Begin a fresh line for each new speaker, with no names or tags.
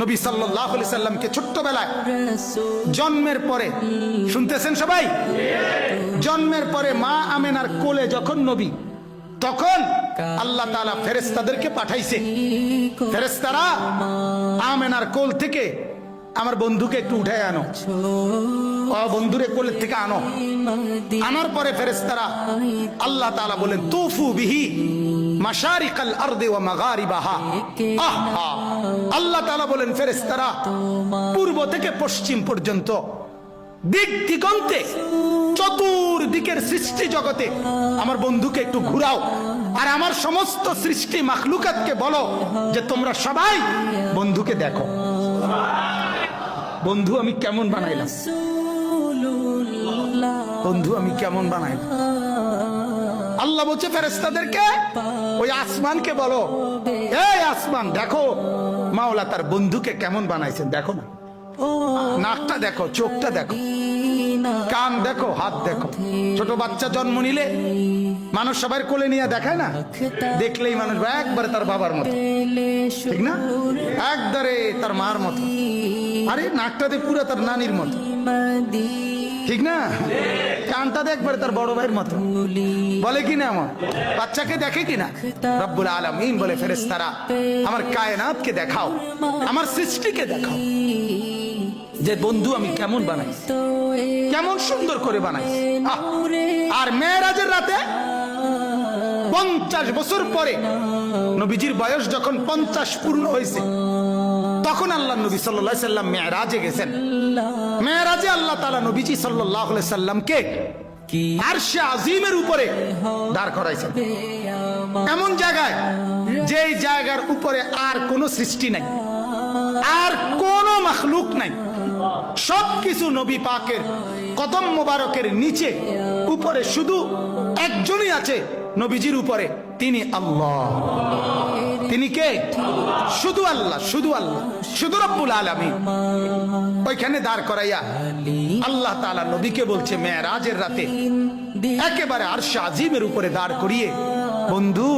নবী সাল্লাল্লাহু আলাইহি সাল্লামকে ছোট্টবেলায় জন্মের পরে, শুনতেছেন সবাই, জন্মের পরে মা আমেনার কোলে যখন নবী, তখন আল্লাহ তাআলা ফেরেশতাদেরকে পাঠাইছে, ফেরেশতারা আমেনার কোল থেকে আমার বন্ধুকে একটু উঠায় আনো, বন্ধুরে কোলের থেকে আনো। আনার পরে ফেরেশতারা আল্লাহ তাআলা বলেন তুফু বিহি মাশারিকাল আরদি ওয়া মাগারিবাহা। আল্লাহ তাআলা বলেন ফেরেশতারা পূর্ব থেকে পশ্চিম পর্যন্ত দিক দিগন্তে চতুর্দিকের সৃষ্টি জগতে আমার বন্ধুকে একটু ঘুরাও, আর আমার সমস্ত সৃষ্টি মাখলুকাতকে বলো যে তোমরা সবাই বন্ধুকে দেখো, বন্ধু আমি কেমন বানাইলাম, বন্ধু আমি কেমন বানাইলাম। আল্লাহ বলছে ফেরেশতাদেরকে ওই আসমানকে বলো, এই আসমান দেখো মাওলা তার বন্ধুকে কেমন বানাইছেন, দেখো না, নাকটা দেখো, চোখটা দেখো, কান দেখো, হাত দেখো। ছোট বাচ্চা জন্ম নিলে মানুষ সবার কোলে নিয়ে দেখায় না, দেখলেই মানুষ একবারে তার বাবার মতো, ঠিক না, একবারে তার মার মতো, আরে নাকটাতে পুরো তার নানির মতো, ঠিক না, কানটা একবারে তার বড় ভাইয়ের মতো, বলে কি না, আমার বাচ্চাকে দেখে কিনা। রব্বুল আলামিন বলে ফেরেশতারা আমার কায়নাতকে দেখাও, আমার সৃষ্টিকে দেখাও যে বন্ধু আমি কেমন বানাই, কেমন সুন্দর করে বানাই। আর মেরাজের রাতে 50 বছর পরে নবীজির বয়স যখন 50 পূর্ণ হয়েছে, তখন আল্লাহ নবী সাল্লাল্লাহু আলাইহি সাল্লাম মেরাজে গেছেন। মেরাজে আল্লাহ তাআলা নবীজি সাল্লাল্লাহু আলাইহি সাল্লামকে আরশে আজিমের উপরে দাঁড় করাইছেন, এমন জায়গায় যেই জায়গার উপরে আর কোনো সৃষ্টি নাই, আর কোনো মাখলুক নাই, সবকিছু নবী পাকের কদম মোবারকের নিচে, উপরে শুধু একজনই আছে নবীজির উপরে, তিনি আল্লাহ। তিনি কে? শুধু আল্লাহ, শুধু আল্লাহ, শুধু রব্বুল আলামিন। ওইখানে দাঁড় করাইয়া আল্লাহ তাআলা নবীকে বলছে মেরাজের রাতে একেবারে আরশে আজিমের উপরে দাঁড় করিয়ে, বন্ধু